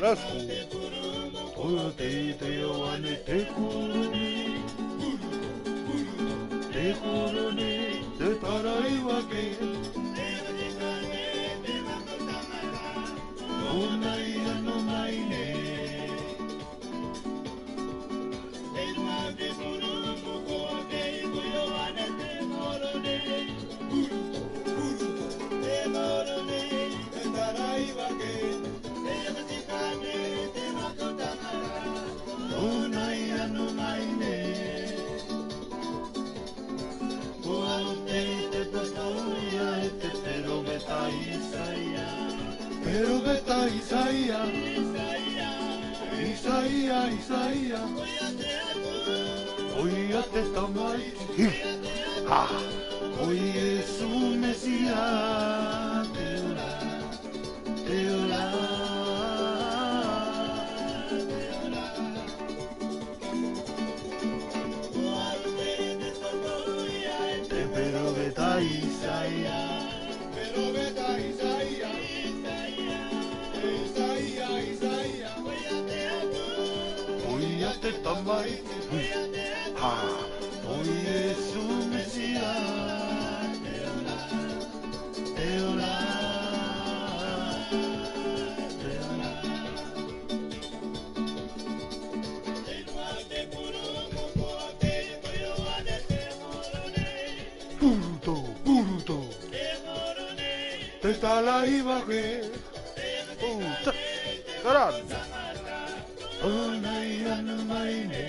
let's go. Toyo te yo ane te kuru ni. Te kuru ni, te tarai wake. Onai ano mai ne. Pero beta Isaia, Isaia, Isaia, hoy ya te estamos ahí. Hoy es un Mesías, te orar. Pero beta Isaia, pero beta Isaia. Hoy ya te tamai, hoy es un Mesías, te orar. Puruto, puruto, te tala y bajé. Caralho! Onai ano mai ne.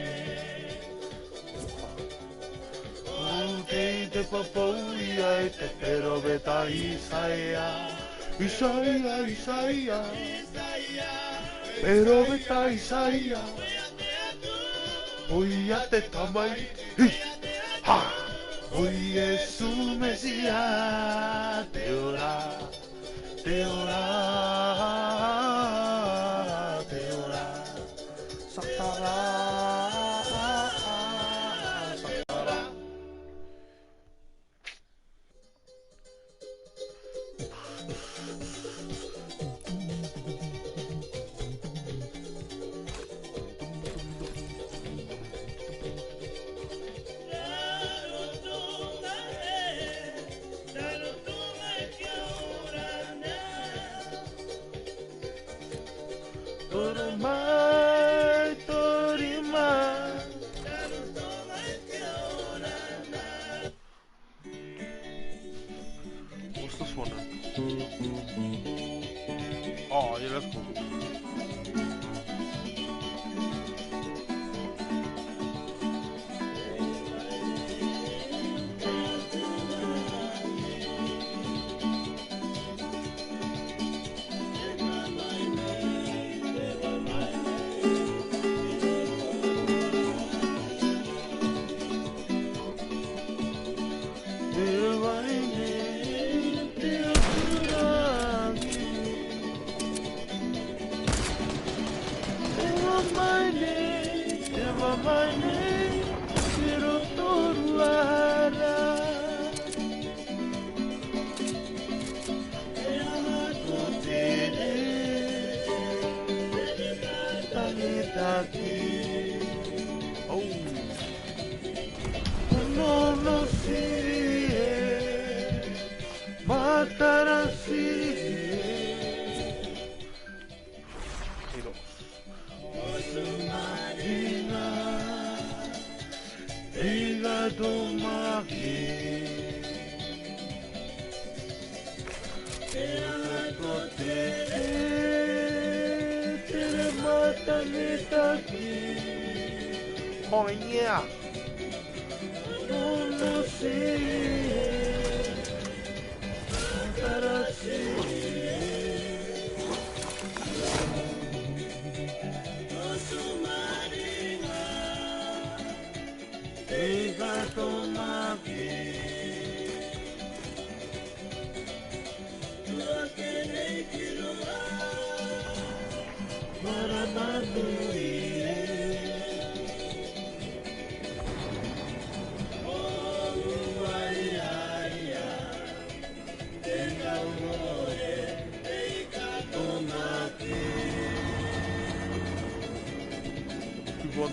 Voltei te papou e te pero beta Isaia. Isaia, Isaia. Pero beta Isaia. Hoy ya te tamai. Hoy es un Mesías. Te orar, te orar. What's this one then? Oh, yeah, that's cool. Oh yeah.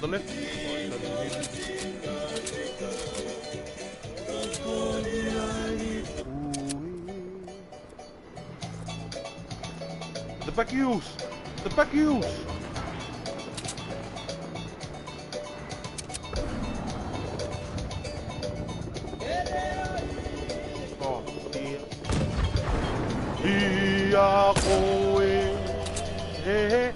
on the left. The back heels! The back heels! Oh, dear. Ia koe. He.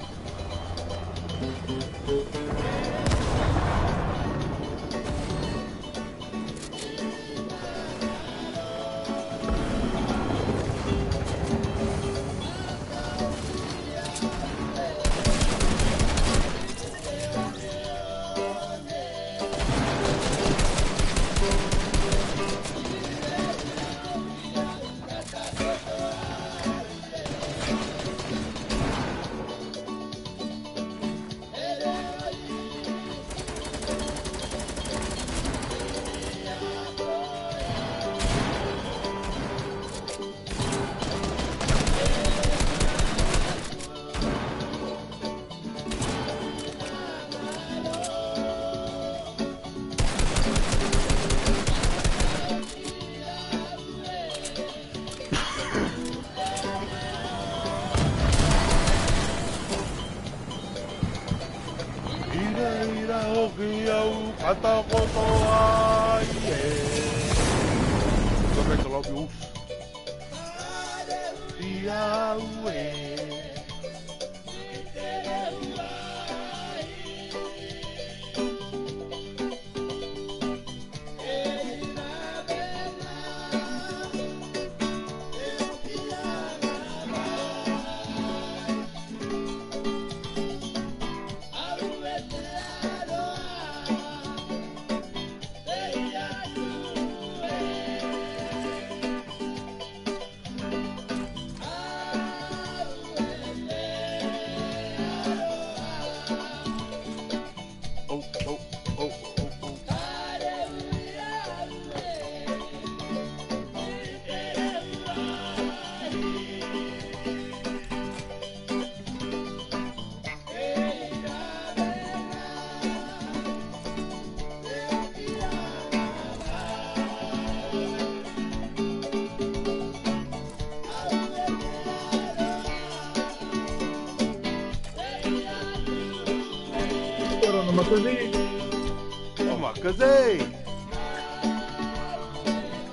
Kazay!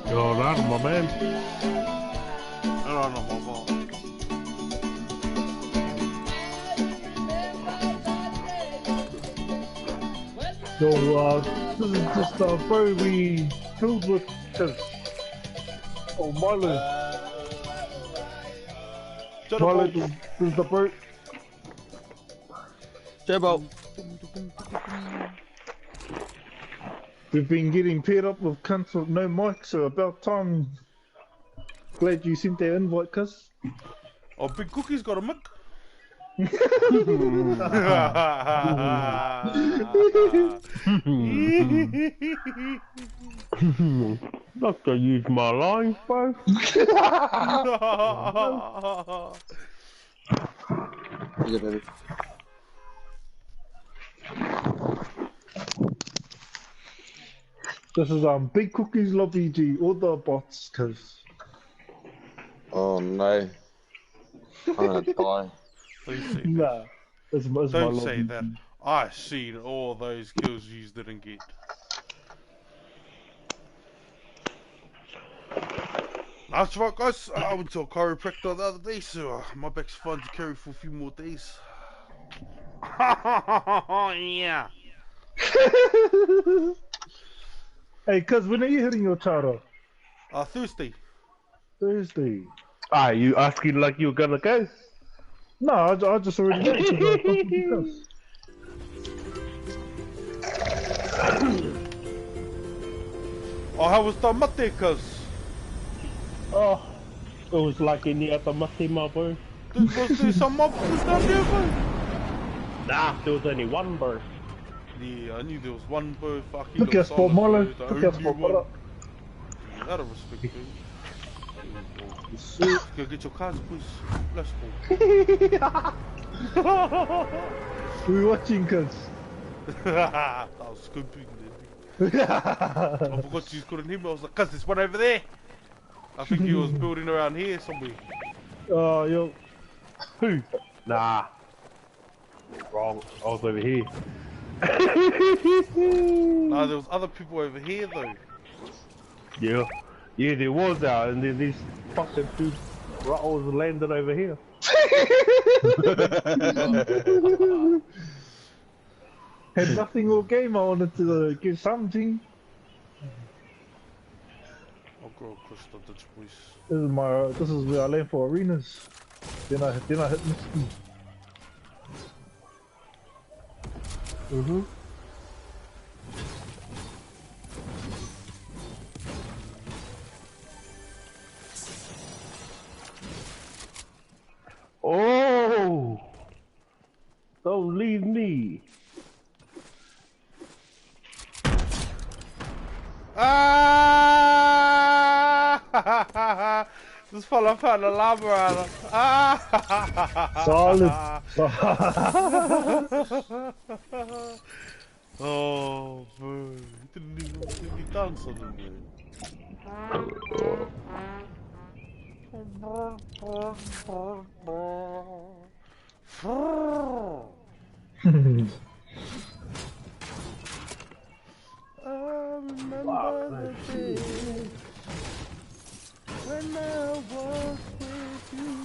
You're right, my man. Airani, my man. So, this is just a boat we filled with Milo. Milo, this is the boat. Jabo. We've been getting paired up with cunts with no mic, so about time. Glad you sent that invite, cuz. Oh, Big Cookie's got a mic. Not to use my lines, bro. Yeah, baby. This is Big Cookie's lobby G, all the bots, cuz. Oh no. I'm gonna die. Don't say Nah, that. it's my Don't lobby say that. G. I seen all those kills you didn't get. That's right, guys. I went to a chiropractor the other day, so my back's fine to carry for a few more days. Yeah. Hey, cuz, when are you hitting your chara? Thursday. Thursday. Ah, you asking like you're gonna go? No, I just already know. 'Cause I fucked with you, cuz. Oh, how was the mate, cuz? Oh, it was like any other mate, my bro. Was there some mobsters down there, bro? Nah, there was only one, bro. Yeah, I knew there was one, bro. Fucking Look at spot Molo. the Look at only spot one. Molo. Out of respect, bro. Let's go get your cars, boys. Let's go. Who you watching, cuz? I was scooping then. I forgot you couldn't hear me. I was like, cuz there's one over there. I think he was building around here somewhere. Oh, yo. Who? Nah. Wrong. I was over here. Nah, there was other people over here though. Yeah. Yeah, there was and then these fucking two rattles landed over here. Had nothing all game. I wanted to get something. I'll go across the ditch, boys. This is where I land for arenas. Then I hit Misty. Oh! Don't leave me. Ah! This fella found a lava out. Ah! Solid. Oh, bro. He didn't even dance on him, man. I remember the days when I was with you.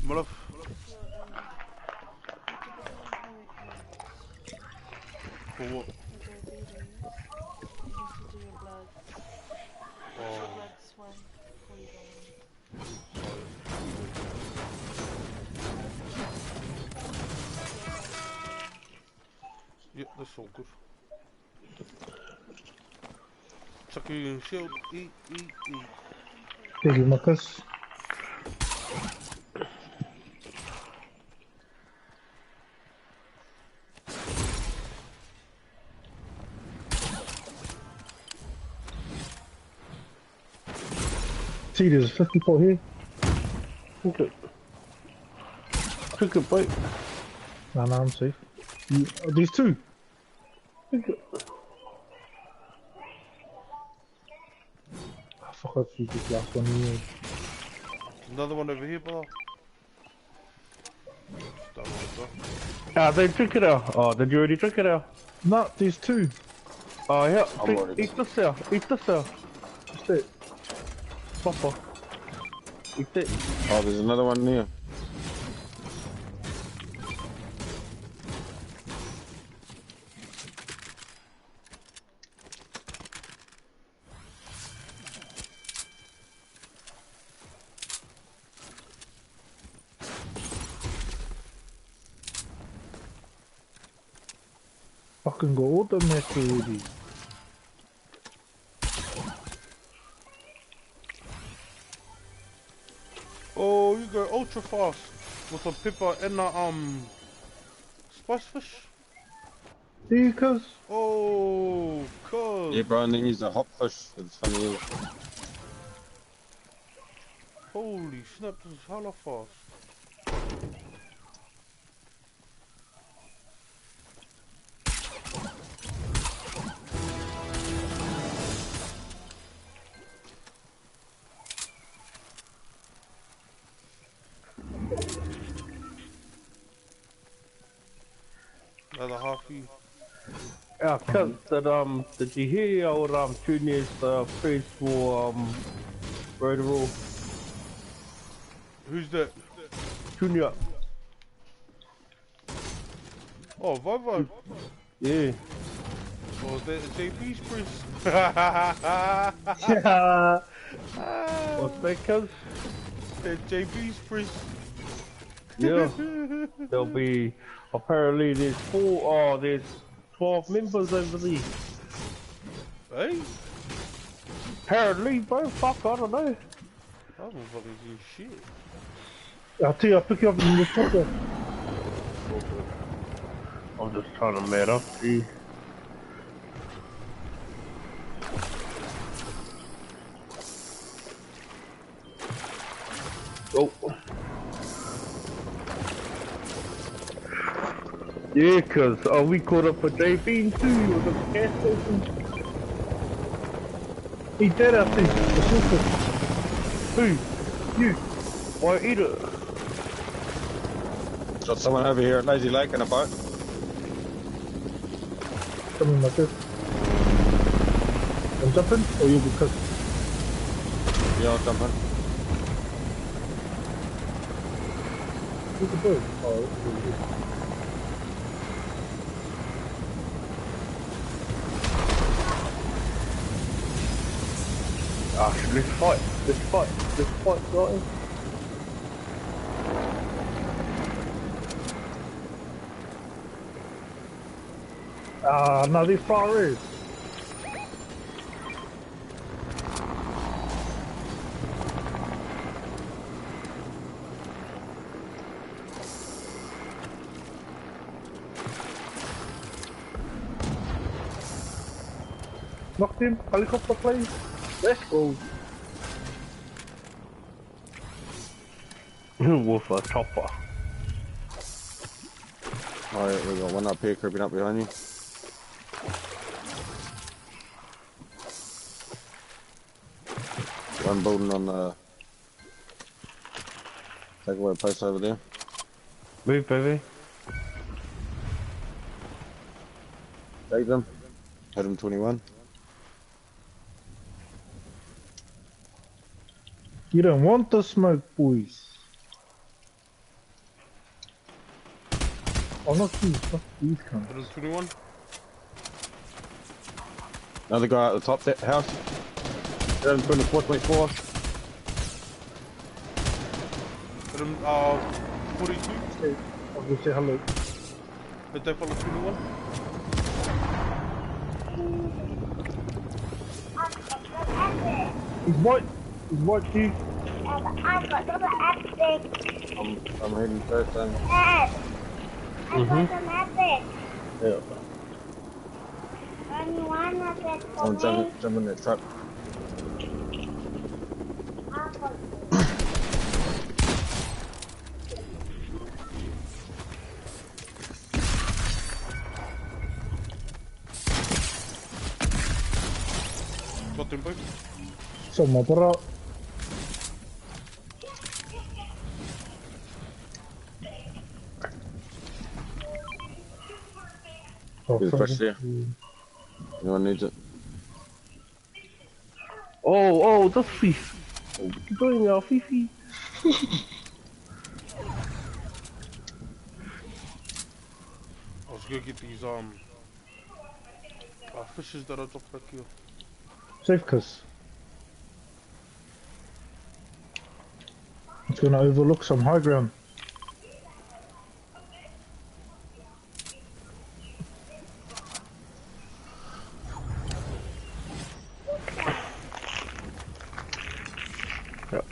Mulaf. For what? Yep, that's all good. Chuck you in shield. Eat. Thank you, Marcus. See, there's 54 here. Okay. Took a bite. Nah, I'm safe. These two. I forgot to this last one here. Another one over here, brother. They took it out. Oh, did you already take it out? No, these two. Oh, yeah. already Eat the cell. Eat the cell. That's it. Papa. Eat it. Oh, there's another one near. Fucking got all the mess already. Oh, you go ultra fast with a pepper and a spice fish. See, cuz? Oh, cuz. Yeah, bro, and then use the hot fish. It's funny. Holy snap, this is hella fast. Another halfie. Yeah, cuz that did you hear our Junior's praise for Rotorua? Who's that? Junior. Oh, Vivo. Yeah. Oh, that JP's priest. Yeah. What's that, cuz? That JP's priest. Yeah. There'll be apparently there's 12 members over there. Hey? Apparently, bro. Fuck, I don't know. I don't fucking do shit. I'll tell you, I'll pick you up in the chopper. I'm just trying to mad up, gee. Oh. Yeah, cause we caught up with JB too at the gas station. Eat that out there. Who? You? Why eat it? Got someone over here at Lazy Lake in a boat. Coming like this. I'm jumping, or you'll be cooked. Yeah, I'll jump in. Where's the bird? Oh, it's really good. Ah, let's fight, guys. Ah, no, these far is. Knocked him. Helicopter, please. Let's go. With a chopper. Alright, we got one up here creeping up behind you. One building on the takeaway place over there. Move, baby. Take them. Hit him 21. You don't want the smoke, boys. Oh, not these cunts. Hit him 21. Another guy at the top that house. Hit him 24, 24. Hit him 42. Hey, I'll go say hello. Hit that fella 21. He's white. He's white, dude. I'm heading first then. Yeah. I'm jumping in that truck. Got him, boy. Somma bra. Oh, Get the sorry. push there. Anyone needs it. Oh, that's Fifi. What you doing now, Fifi? I was gonna get these fishes that I dropped back here. Safe cuss. It's gonna overlook some high ground. Yep.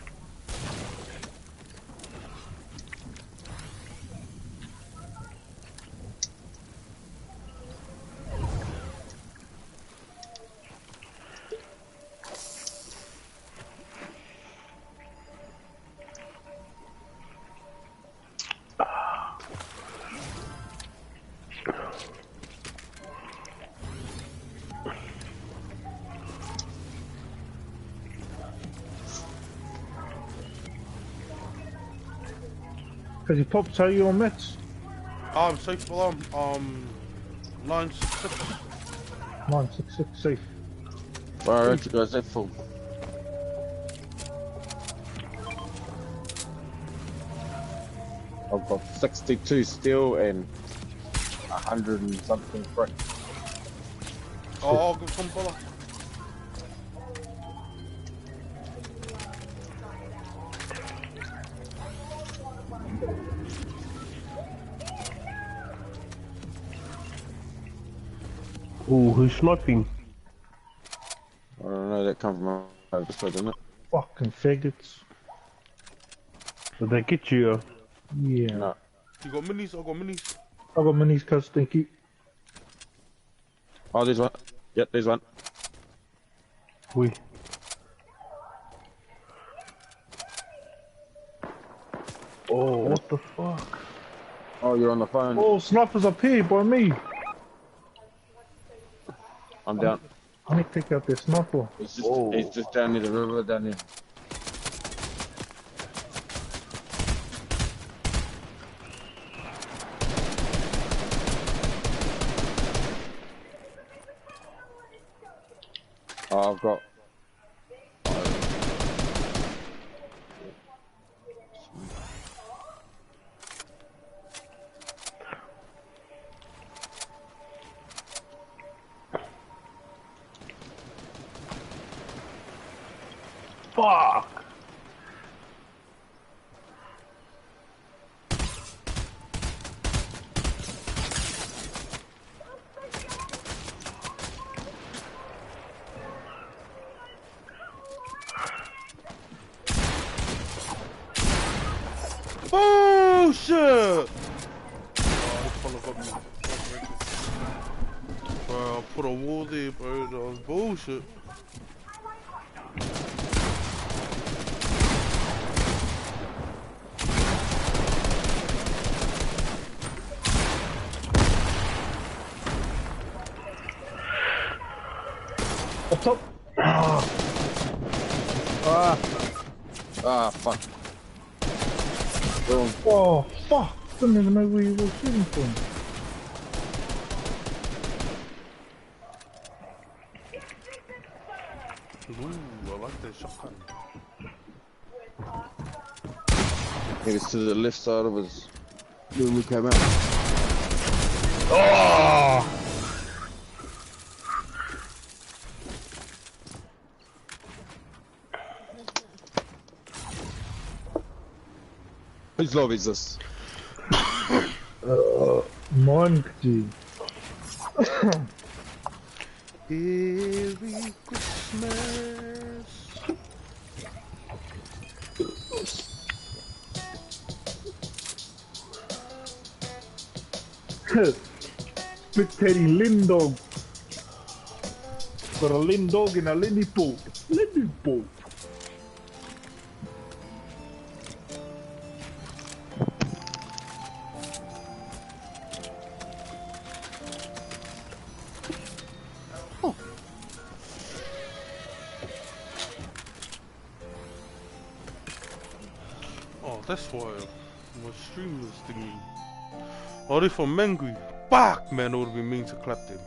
Cause he popped out your meds. I'm safe alarm. 966. 966 safe. Fire out, you guys, that full. I've got 62 steel and 100 and something brick. Oh, I'll give some fella. Oh, who's sniping? I don't know, that come from over this way, didn't it? Fucking faggots. Did they get you? Yeah. No. You got minis? I got minis. I got minis, cuz, thank you. Oh, there's one. Yep, there's one. We. Oh, what the fuck? Oh, you're on the phone. Oh, snipers up here by me. I'm down. I need to take out their sniper. He's just down near the river down here. Oh, I've got. Fuck! Bullshit! Oh, this fella got me. Bro, I put a wall there, bro. That was bullshit. Up top. Ah, fuck. Boom. Oh, fuck. Don't even know where you were shooting from. Ooh, I like that shotgun. It was to the left side of us when we came out. Oh! Whose lobby is this? Mine, G. Merry Christmas. Spectating Lindog. Got a Lindog and a Lindypool. Lindypool. Oh, that's why my stream was thingy. Oh, they're from Mangui. Fuck, man, it would have been mean to clap them.